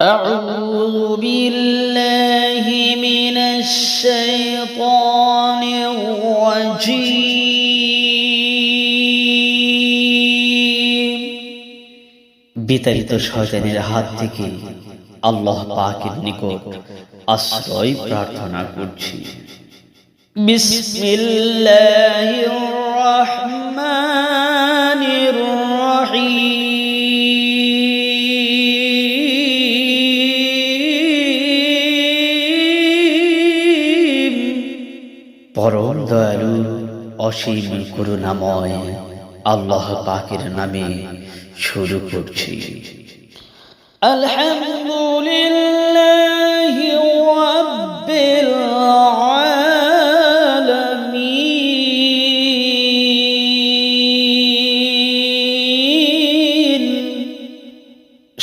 أعوذ بالله من الشيطان الرجيم বিতাড়িত শয়তানের হাত থেকে আল্লাহ পাকের নিকট আশ্রয় প্রার্থনা করছি। বিসমিল্লাহির রহমানির রহিম। পরম দয়ালু অসীম করুণাময় আল্লাহ পাকের নামে শুরু করছি। আলহামদুলিল্লাহ